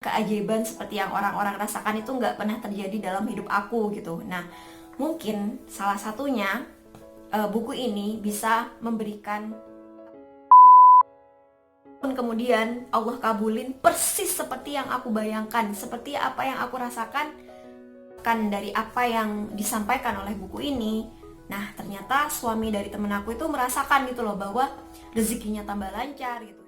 keajaiban seperti yang orang-orang rasakan itu nggak pernah terjadi dalam hidup aku gitu. Nah, mungkin salah satunya buku ini bisa memberikan, pun kemudian Allah kabulin persis seperti yang aku bayangkan, seperti apa yang aku rasakan kan dari apa yang disampaikan oleh buku ini. Nah, ternyata suami dari temen aku itu merasakan gitu loh bahwa rezekinya tambah lancar gitu.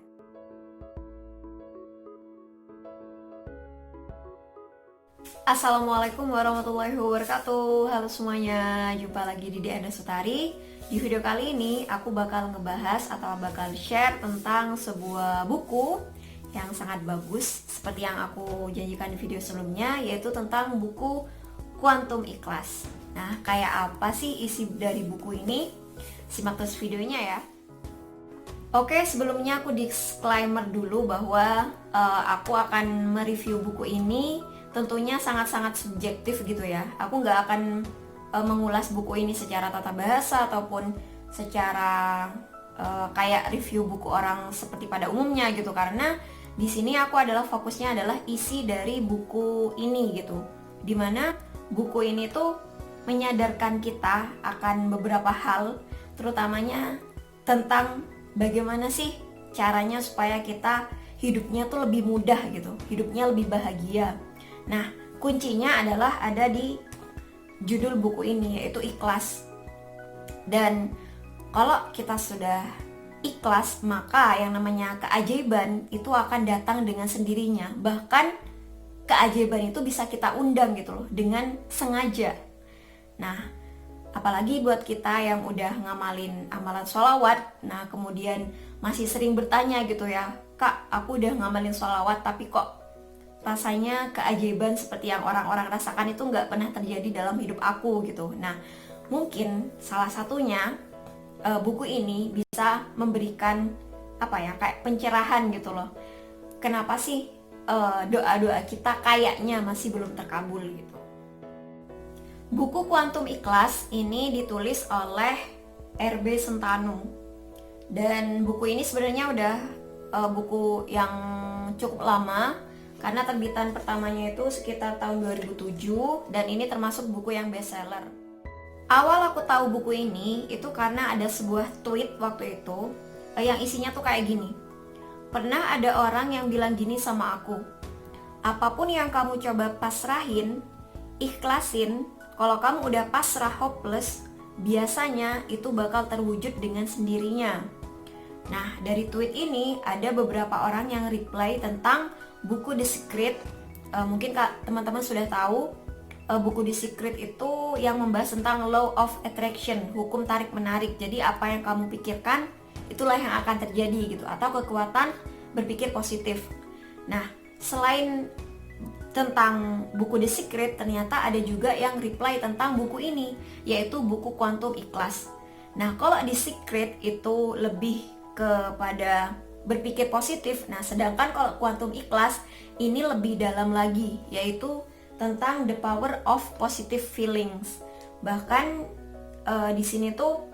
Assalamualaikum warahmatullahi wabarakatuh. Halo semuanya, jumpa lagi di Diana Sutari. Di video kali ini aku bakal ngebahas atau bakal share tentang sebuah buku yang sangat bagus seperti yang aku janjikan di video sebelumnya, yaitu tentang buku Quantum Ikhlas. Nah, kayak apa sih isi dari buku ini? Simak terus videonya ya. Oke, sebelumnya aku disclaimer dulu bahwa aku akan mereview buku ini tentunya sangat-sangat subjektif gitu ya. Aku nggak akan mengulas buku ini secara tata bahasa ataupun secara kayak review buku orang seperti pada umumnya gitu, karena di sini aku adalah fokusnya adalah isi dari buku ini gitu, dimana buku ini tuh menyadarkan kita akan beberapa hal, terutamanya tentang bagaimana sih caranya supaya kita hidupnya tuh lebih mudah gitu, hidupnya lebih bahagia. Nah, kuncinya adalah ada di judul buku ini, yaitu ikhlas. Dan kalau kita sudah ikhlas, maka yang namanya keajaiban itu akan datang dengan sendirinya. Bahkan keajaiban itu bisa kita undang gitu loh, dengan sengaja. Nah, apalagi buat kita yang udah ngamalin amalan sholawat, nah kemudian masih sering bertanya gitu ya, Kak, aku udah ngamalin sholawat tapi kok rasanya keajaiban seperti yang orang-orang rasakan itu nggak pernah terjadi dalam hidup aku gitu. Nah, mungkin salah satunya buku ini bisa memberikan apa ya, kayak pencerahan gitu loh. Kenapa sih doa-doa kita kayaknya masih belum terkabul gitu. Buku Quantum Ikhlas ini ditulis oleh R.B. Sentanu. Dan buku ini sebenarnya udah buku yang cukup lama, karena terbitan pertamanya itu sekitar tahun 2007 dan ini termasuk buku yang bestseller. Awal aku tahu buku ini itu karena ada sebuah tweet waktu itu yang isinya tuh kayak gini. Pernah ada orang yang bilang gini sama aku, apapun yang kamu coba pasrahin, ikhlasin, kalau kamu udah pasrah hopeless, biasanya itu bakal terwujud dengan sendirinya. Nah, dari tweet ini ada beberapa orang yang reply tentang buku The Secret. Mungkin teman-teman sudah tahu buku The Secret itu yang membahas tentang Law of Attraction, hukum tarik menarik. Jadi apa yang kamu pikirkan itulah yang akan terjadi gitu, atau kekuatan berpikir positif. Nah, selain tentang buku The Secret, ternyata ada juga yang reply tentang buku ini, yaitu buku Quantum Ikhlas. Nah, kalau The Secret itu lebih kepada berpikir positif. Nah, sedangkan kalau Quantum Ikhlas ini lebih dalam lagi, yaitu tentang the power of positive feelings. Bahkan di sini tuh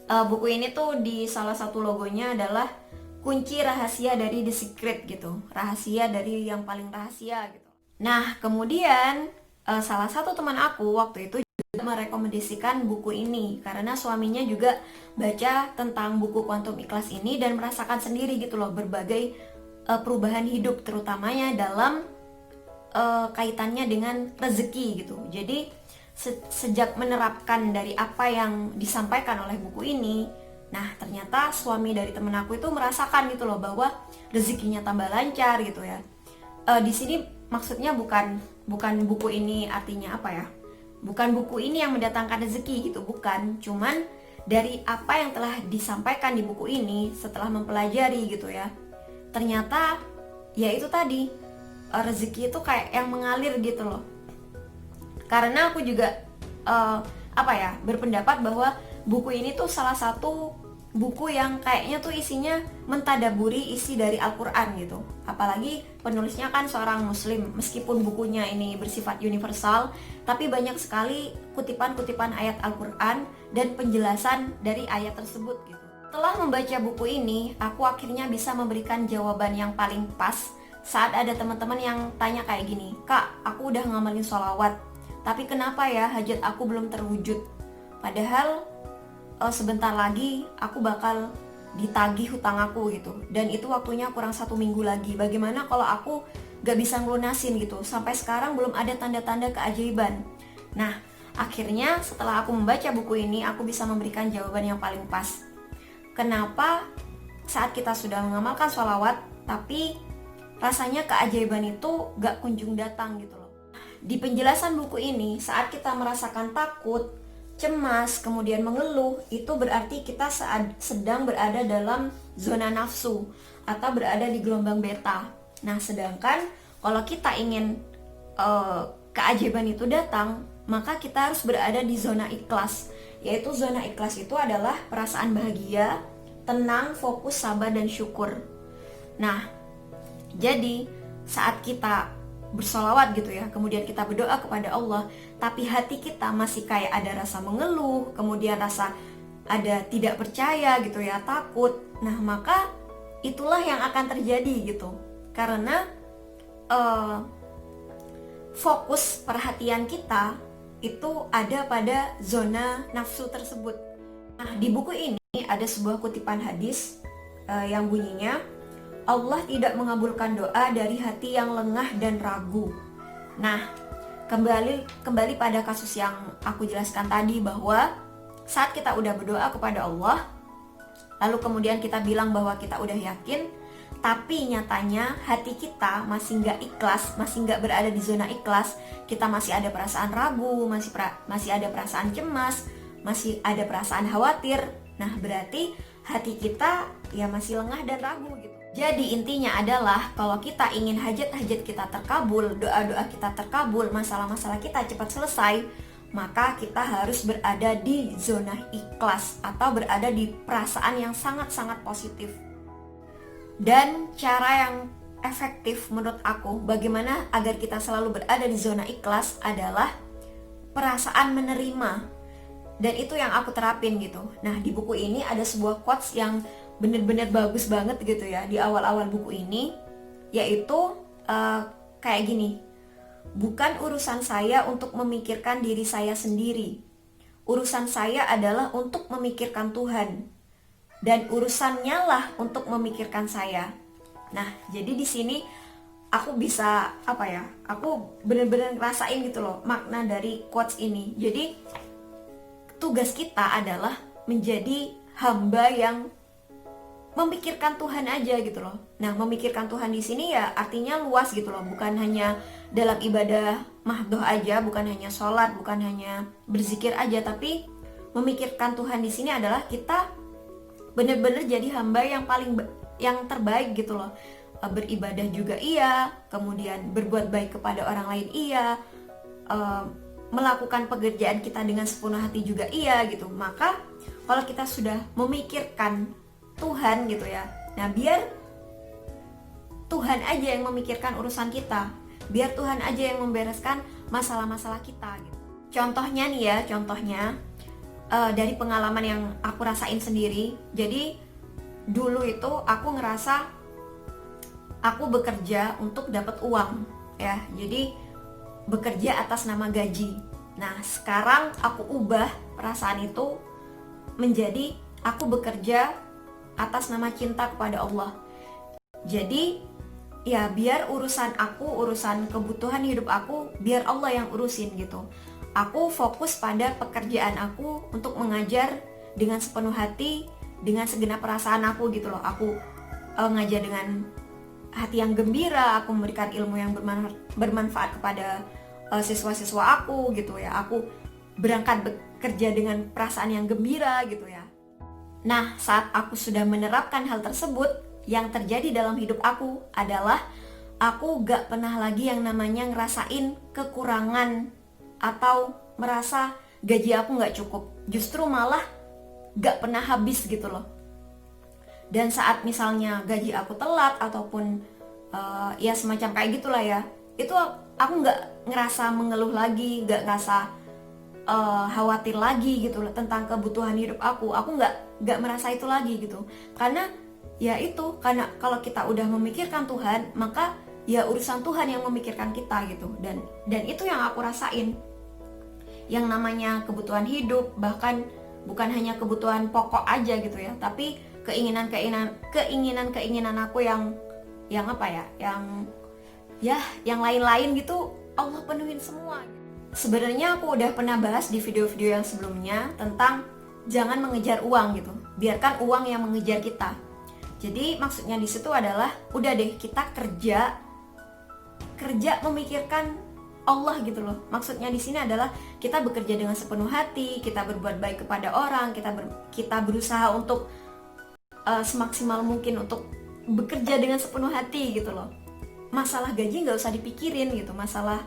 buku ini tuh di salah satu logonya adalah kunci rahasia dari The Secret gitu, rahasia dari yang paling rahasia gitu. Nah, kemudian salah satu teman aku waktu itu merekomendasikan buku ini karena suaminya juga baca tentang buku Quantum Ikhlas ini dan merasakan sendiri gitu loh berbagai perubahan hidup, terutamanya dalam kaitannya dengan rezeki gitu. Jadi sejak menerapkan dari apa yang disampaikan oleh buku ini, nah ternyata suami dari temen aku itu merasakan gitu loh bahwa rezekinya tambah lancar gitu ya. Di sini maksudnya bukan buku ini artinya apa ya, bukan buku ini yang mendatangkan rezeki gitu, bukan. Cuman dari apa yang telah disampaikan di buku ini setelah mempelajari gitu ya, ternyata ya itu tadi, rezeki itu kayak yang mengalir gitu loh. Karena aku juga berpendapat bahwa buku ini tuh salah satu buku yang kayaknya tuh isinya mentadaburi isi dari Al-Quran gitu. Apalagi penulisnya kan seorang muslim. Meskipun bukunya ini bersifat universal, tapi banyak sekali kutipan-kutipan ayat Al-Quran dan penjelasan dari ayat tersebut gitu. Setelah membaca buku ini, aku akhirnya bisa memberikan jawaban yang paling pas saat ada teman-teman yang tanya kayak gini, "Kak, aku udah ngamalin sholawat, tapi kenapa ya hajat aku belum terwujud? Padahal sebentar lagi aku bakal ditagih hutang aku gitu, dan itu waktunya kurang 1 minggu lagi. Bagaimana kalau aku gak bisa ngelunasin gitu? Sampai sekarang belum ada tanda-tanda keajaiban." Nah, akhirnya setelah aku membaca buku ini, aku bisa memberikan jawaban yang paling pas. Kenapa saat kita sudah mengamalkan sholawat, tapi rasanya keajaiban itu gak kunjung datang gitu loh. Di penjelasan buku ini, saat kita merasakan takut, cemas, kemudian mengeluh, itu berarti kita sedang berada dalam zona nafsu atau berada di gelombang beta. Nah, sedangkan kalau kita ingin keajaiban itu datang, maka kita harus berada di zona ikhlas. Yaitu zona ikhlas itu adalah perasaan bahagia, tenang, fokus, sabar, dan syukur. Nah, jadi saat kita bersolawat gitu ya, kemudian kita berdoa kepada Allah, tapi hati kita masih kayak ada rasa mengeluh, kemudian rasa ada tidak percaya gitu ya, takut. Nah, maka itulah yang akan terjadi gitu. Karena fokus perhatian kita itu ada pada zona nafsu tersebut. Nah, di buku ini ada sebuah kutipan hadis yang bunyinya, "Allah tidak mengabulkan doa dari hati yang lengah dan ragu." Nah, kembali pada kasus yang aku jelaskan tadi, bahwa saat kita udah berdoa kepada Allah, lalu kemudian kita bilang bahwa kita udah yakin, tapi nyatanya hati kita masih nggak ikhlas, masih nggak berada di zona ikhlas, kita masih ada perasaan ragu, masih ada perasaan cemas, masih ada perasaan khawatir. Nah, berarti hati kita ya masih lengah dan ragu gitu. Jadi intinya adalah kalau kita ingin hajat-hajat kita terkabul, doa-doa kita terkabul, masalah-masalah kita cepat selesai, maka kita harus berada di zona ikhlas atau berada di perasaan yang sangat-sangat positif. Dan cara yang efektif menurut aku bagaimana agar kita selalu berada di zona ikhlas adalah perasaan menerima. Dan itu yang aku terapin gitu. Nah, di buku ini ada sebuah quotes yang bener-bener bagus banget gitu ya di awal-awal buku ini, yaitu kayak gini, "Bukan urusan saya untuk memikirkan diri saya sendiri. Urusan saya adalah untuk memikirkan Tuhan. Dan urusannya lah untuk memikirkan saya." Nah, jadi di sini aku bisa aku bener-bener ngerasain gitu loh makna dari quotes ini. Jadi tugas kita adalah menjadi hamba yang memikirkan Tuhan aja gitu loh. Nah, memikirkan Tuhan di sini ya artinya luas gitu loh, bukan hanya dalam ibadah mahdoh aja, bukan hanya sholat, bukan hanya berzikir aja, tapi memikirkan Tuhan di sini adalah kita bener-bener jadi hamba yang terbaik gitu loh. Beribadah juga iya, kemudian berbuat baik kepada orang lain iya, melakukan pekerjaan kita dengan sepenuh hati juga iya gitu. Maka kalau kita sudah memikirkan Tuhan gitu ya, nah biar Tuhan aja yang memikirkan urusan kita, biar Tuhan aja yang membereskan masalah-masalah kita gitu. Contohnya nih ya, dari pengalaman yang aku rasain sendiri. Jadi dulu itu aku ngerasa aku bekerja untuk dapat uang ya, jadi bekerja atas nama gaji. Nah, sekarang aku ubah perasaan itu menjadi aku bekerja atas nama cinta kepada Allah. Jadi ya biar urusan aku, urusan kebutuhan hidup aku, biar Allah yang urusin gitu. Aku fokus pada pekerjaan aku untuk mengajar dengan sepenuh hati, dengan segenap perasaan aku gitu loh. Aku ngajar dengan hati yang gembira, aku memberikan ilmu yang bermanfaat kepada siswa-siswa aku gitu ya. Aku berangkat bekerja dengan perasaan yang gembira gitu ya. Nah, saat aku sudah menerapkan hal tersebut, yang terjadi dalam hidup aku adalah aku gak pernah lagi yang namanya ngerasain kekurangan atau merasa gaji aku gak cukup. Justru malah gak pernah habis gitu loh. Dan saat misalnya gaji aku telat ataupun ya semacam kayak gitulah ya, itu aku gak ngerasa mengeluh lagi, gak ngerasa khawatir lagi gitu loh tentang kebutuhan hidup aku nggak merasa itu lagi gitu. Karena ya itu, karena kalau kita udah memikirkan Tuhan, maka ya urusan Tuhan yang memikirkan kita gitu. Dan itu yang aku rasain. Yang namanya kebutuhan hidup, bahkan bukan hanya kebutuhan pokok aja gitu ya, tapi keinginan aku yang apa ya, yang lain-lain gitu Allah penuhin semua. Sebenarnya aku udah pernah bahas di video-video yang sebelumnya tentang jangan mengejar uang gitu, biarkan uang yang mengejar kita. Jadi maksudnya di situ adalah udah deh, kita kerja memikirkan Allah gitu loh. Maksudnya di sini adalah kita bekerja dengan sepenuh hati, kita berbuat baik kepada orang, kita berusaha untuk semaksimal mungkin untuk bekerja dengan sepenuh hati gitu loh. Masalah gaji nggak usah dipikirin gitu, masalah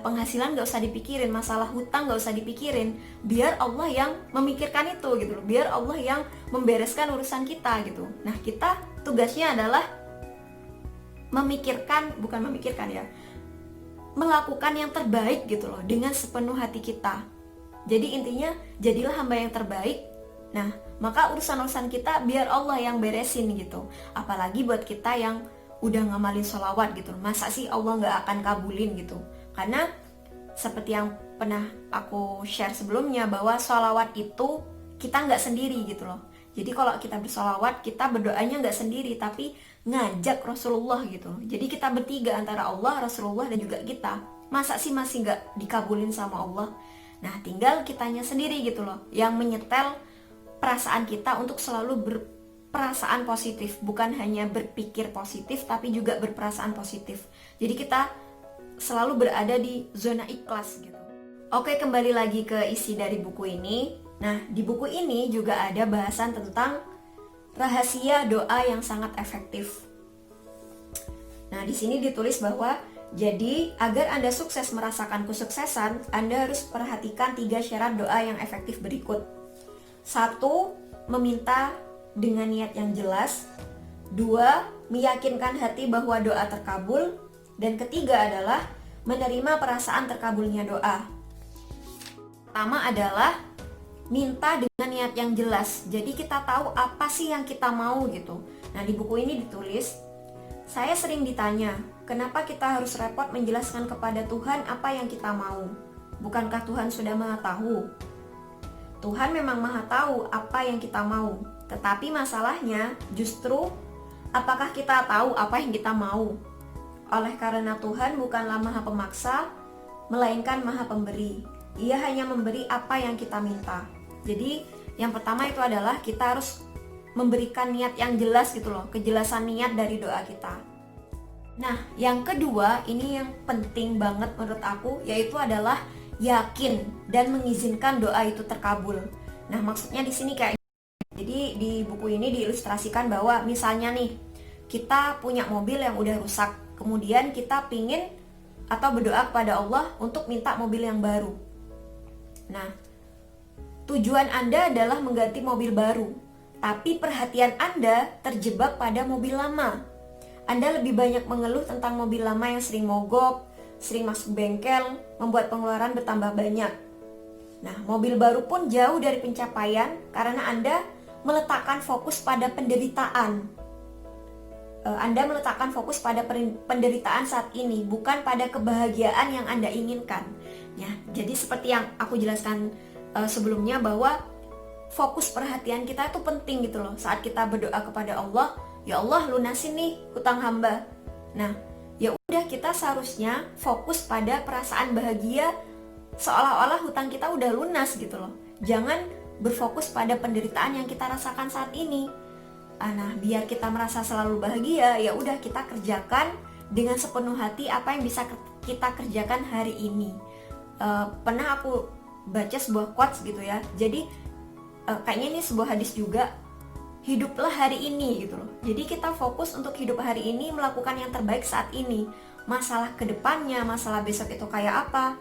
penghasilan nggak usah dipikirin, masalah hutang nggak usah dipikirin. Biar Allah yang memikirkan itu gitu loh, biar Allah yang membereskan urusan kita gitu. Nah, kita tugasnya adalah melakukan yang terbaik gitu loh, dengan sepenuh hati kita. Jadi intinya, jadilah hamba yang terbaik. Nah, maka urusan-urusan kita biar Allah yang beresin gitu. Apalagi buat kita yang udah ngamalin sholawat gitu, masa sih Allah gak akan kabulin gitu. Karena seperti yang pernah aku share sebelumnya, bahwa sholawat itu kita gak sendiri gitu loh. Jadi kalau kita bersolawat, kita berdoanya gak sendiri, tapi ngajak Rasulullah gitu. Jadi kita bertiga antara Allah, Rasulullah, dan juga kita. Masa sih masih gak dikabulin sama Allah? Nah, tinggal kitanya sendiri gitu loh, yang menyetel perasaan kita untuk selalu berperasaan positif. Bukan hanya berpikir positif, tapi juga berperasaan positif. Jadi kita selalu berada di zona ikhlas gitu. Oke, kembali lagi ke isi dari buku ini. Nah, di buku ini juga ada bahasan tentang rahasia doa yang sangat efektif. Nah, di sini ditulis bahwa jadi agar Anda sukses merasakan kesuksesan, Anda harus perhatikan 3 syarat doa yang efektif berikut. 1. Meminta dengan niat yang jelas. 2. Meyakinkan hati bahwa doa terkabul. Dan ketiga adalah menerima perasaan terkabulnya doa. Pertama adalah minta dengan niat yang jelas. Jadi kita tahu apa sih yang kita mau gitu. Nah, di buku ini ditulis, saya sering ditanya, kenapa kita harus repot menjelaskan kepada Tuhan apa yang kita mau? Bukankah Tuhan sudah Maha Tahu? Tuhan memang Maha Tahu apa yang kita mau. Tetapi masalahnya justru apakah kita tahu apa yang kita mau? Oleh karena Tuhan bukanlah Maha Pemaksa, melainkan Maha Pemberi. Ia hanya memberi apa yang kita minta. Jadi yang pertama itu adalah kita harus memberikan niat yang jelas gitu loh, kejelasan niat dari doa kita. Nah, yang kedua ini yang penting banget menurut aku, yaitu adalah yakin dan mengizinkan doa itu terkabul. Nah, maksudnya di sini kayak, jadi di buku ini diilustrasikan bahwa misalnya nih, kita punya mobil yang udah rusak, kemudian kita pingin atau berdoa kepada Allah untuk minta mobil yang baru. Nah, tujuan Anda adalah mengganti mobil baru, tapi perhatian Anda terjebak pada mobil lama. Anda lebih banyak mengeluh tentang mobil lama yang sering mogok, sering masuk bengkel, membuat pengeluaran bertambah banyak. Nah, mobil baru pun jauh dari pencapaian karena Anda meletakkan fokus pada penderitaan. Anda meletakkan fokus pada penderitaan saat ini, bukan pada kebahagiaan yang Anda inginkan. Ya, jadi seperti yang aku jelaskan sebelumnya, bahwa fokus perhatian kita itu penting gitu loh. Saat kita berdoa kepada Allah, ya Allah lunasin nih hutang hamba. Nah, ya udah, kita seharusnya fokus pada perasaan bahagia seolah-olah hutang kita udah lunas gitu loh. Jangan berfokus pada penderitaan yang kita rasakan saat ini. Nah, biar kita merasa selalu bahagia, ya udah kita kerjakan dengan sepenuh hati apa yang bisa kita kerjakan hari ini. Pernah aku baca sebuah quotes gitu ya. Jadi kayaknya ini sebuah hadis juga. Hiduplah hari ini gitu loh. Jadi kita fokus untuk hidup hari ini, melakukan yang terbaik saat ini. Masalah kedepannya, masalah besok itu kayak apa,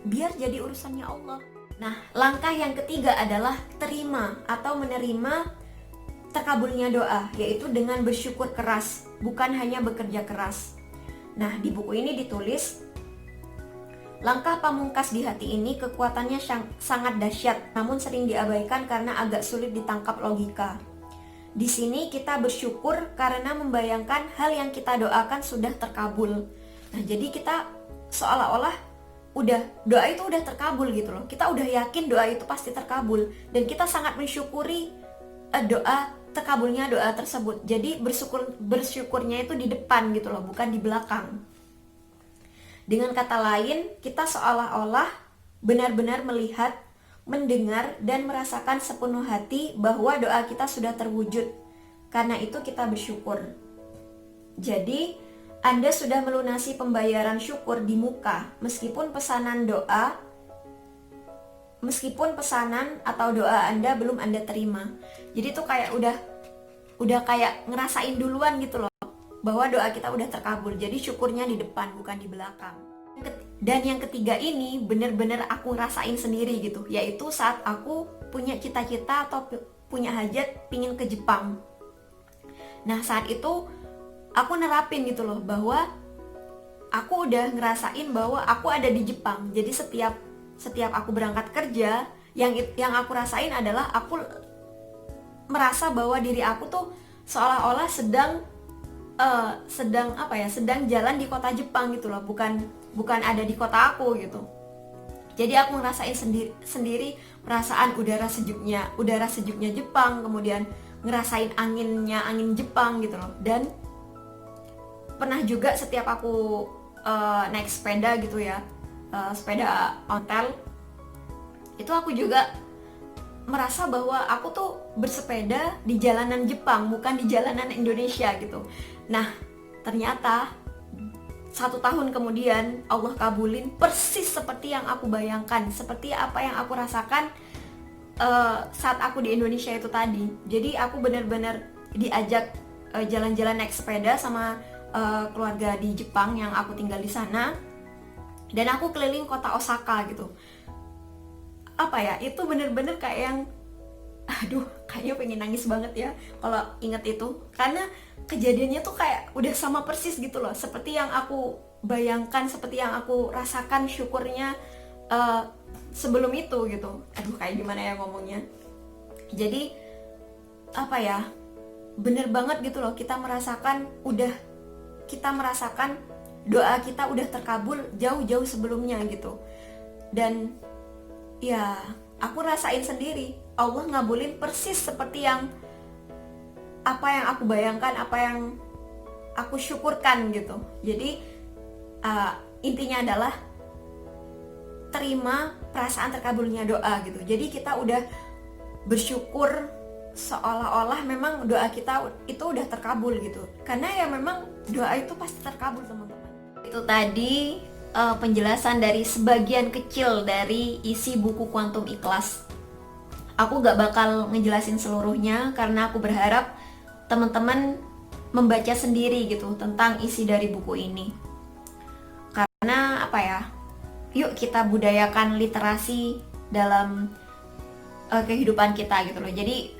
biar jadi urusannya Allah. Nah, langkah yang ketiga adalah terima atau menerima terkabulnya doa, yaitu dengan bersyukur keras, bukan hanya bekerja keras. Nah, di buku ini ditulis, langkah pamungkas di hati ini kekuatannya sangat dahsyat, namun sering diabaikan karena agak sulit ditangkap logika. di sini kita bersyukur karena membayangkan hal yang kita doakan sudah terkabul. Nah, jadi kita seolah-olah doa itu udah terkabul gitu loh. Kita udah yakin doa itu pasti terkabul dan kita sangat mensyukuri doa terkabulnya doa tersebut. Jadi bersyukurnya itu di depan gitu loh, bukan di belakang. Dengan kata lain, kita seolah-olah benar-benar melihat, mendengar, dan merasakan sepenuh hati bahwa doa kita sudah terwujud. Karena itu kita bersyukur. Jadi, Anda sudah melunasi pembayaran syukur di muka, meskipun pesanan atau doa Anda belum Anda terima. Jadi itu kayak udah kayak ngerasain duluan gitu loh, bahwa doa kita udah terkabul. Jadi syukurnya di depan, bukan di belakang. Dan yang ketiga ini bener-bener aku rasain sendiri gitu, yaitu saat aku punya cita-cita atau punya hajat pingin ke Jepang. Nah, saat itu aku nerapin gitu loh, bahwa aku udah ngerasain bahwa aku ada di Jepang. Jadi setiap aku berangkat kerja, yang aku rasain adalah aku merasa bahwa diri aku tuh seolah-olah sedang jalan di kota Jepang gitu loh, bukan ada di kota aku gitu. Jadi aku ngerasain sendiri perasaan udara sejuknya Jepang, kemudian ngerasain angin Jepang gitu loh. Dan pernah juga setiap aku naik sepeda gitu ya, sepeda ontel, itu aku juga merasa bahwa aku tuh bersepeda di jalanan Jepang, bukan di jalanan Indonesia gitu. Nah, ternyata 1 tahun kemudian Allah kabulin persis seperti yang aku bayangkan, seperti apa yang aku rasakan saat aku di Indonesia itu tadi. Jadi aku benar-benar diajak jalan-jalan naik sepeda sama keluarga di Jepang yang aku tinggal di sana, dan aku keliling kota Osaka gitu. Apa ya, itu bener-bener kayak yang kayaknya pengen nangis banget ya kalau inget itu, karena kejadiannya tuh kayak udah sama persis gitu loh, seperti yang aku bayangkan, seperti yang aku rasakan syukurnya sebelum itu gitu. Kayak gimana ya ngomongnya. Jadi apa ya, bener banget gitu loh, kita merasakan doa kita udah terkabul jauh-jauh sebelumnya gitu. Dan ya, aku rasain sendiri Allah ngabulin persis seperti apa yang aku bayangkan, apa yang aku syukurkan gitu. Jadi intinya adalah terima perasaan terkabulnya doa gitu. Jadi kita udah bersyukur seolah-olah memang doa kita itu udah terkabul gitu. Karena ya memang doa itu pasti terkabul, teman-teman. Itu tadi penjelasan dari sebagian kecil dari isi buku Quantum Ikhlas. Aku gak bakal ngejelasin seluruhnya karena aku berharap teman-teman membaca sendiri gitu tentang isi dari buku ini. Karena apa ya, yuk kita budayakan literasi dalam kehidupan kita gitu loh. Jadi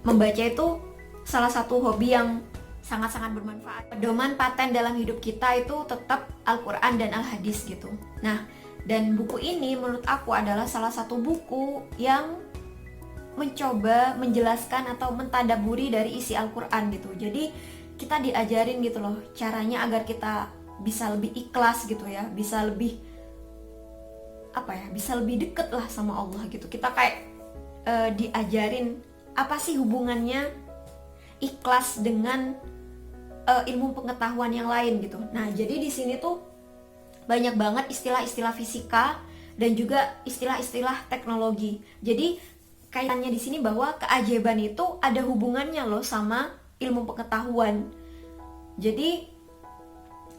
membaca itu salah satu hobi yang sangat-sangat bermanfaat. Pedoman paten dalam hidup kita itu tetap Al-Quran dan Al-Hadis gitu. Nah, dan buku ini menurut aku adalah salah satu buku yang mencoba menjelaskan atau mentadaburi dari isi Al-Quran gitu. Jadi kita diajarin gitu loh caranya agar kita bisa lebih ikhlas gitu ya, bisa lebih deket lah sama Allah gitu. Kita kayak diajarin apa sih hubungannya ikhlas dengan ilmu pengetahuan yang lain gitu. Nah, jadi di sini tuh banyak banget istilah-istilah fisika dan juga istilah-istilah teknologi. Jadi kaitannya di sini bahwa keajaiban itu ada hubungannya loh sama ilmu pengetahuan. Jadi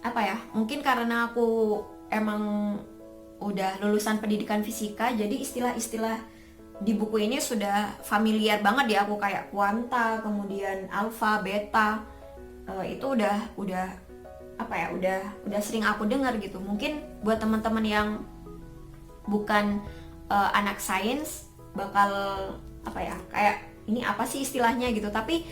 apa ya? Mungkin karena aku emang udah lulusan pendidikan fisika, jadi istilah-istilah di buku ini sudah familiar banget ya aku, kayak kuanta, kemudian alfa, beta. Itu udah sering aku dengar gitu. Mungkin buat teman-teman yang bukan anak sains bakal kayak ini apa sih istilahnya gitu, tapi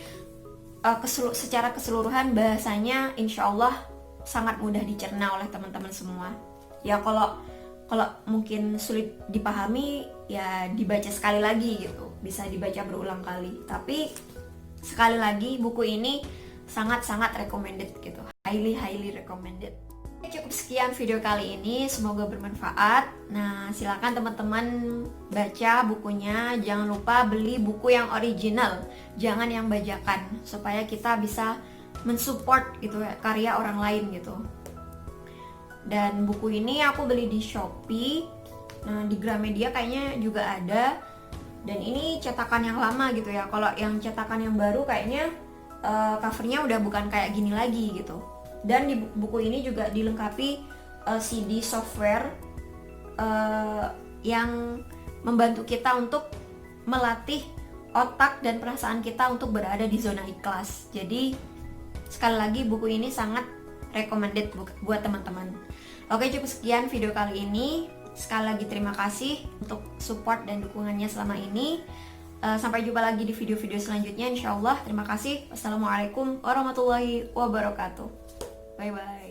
secara keseluruhan bahasanya insya Allah sangat mudah dicerna oleh teman-teman semua. Ya kalau mungkin sulit dipahami ya dibaca sekali lagi gitu, bisa dibaca berulang kali. Tapi Sekali lagi, buku ini sangat-sangat recommended gitu, highly recommended. Cukup sekian video kali ini, semoga bermanfaat. Nah, silakan teman-teman baca bukunya. Jangan lupa beli buku yang original, jangan yang bajakan, supaya kita bisa mensupport gitu ya, karya orang lain gitu. Dan buku ini aku beli di Shopee. Nah, di Gramedia kayaknya juga ada. Dan ini cetakan yang lama gitu ya. Kalau yang cetakan yang baru kayaknya covernya udah bukan kayak gini lagi gitu. Dan di buku ini juga dilengkapi CD software yang membantu kita untuk melatih otak dan perasaan kita untuk berada di zona ikhlas. Jadi sekali lagi buku ini sangat recommended buat teman-teman. Oke, cukup sekian video kali ini. Sekali lagi terima kasih untuk support dan dukungannya selama ini. Sampai jumpa lagi di video-video selanjutnya, insyaallah. Terima kasih. Wassalamualaikum warahmatullahi wabarakatuh. Bye bye.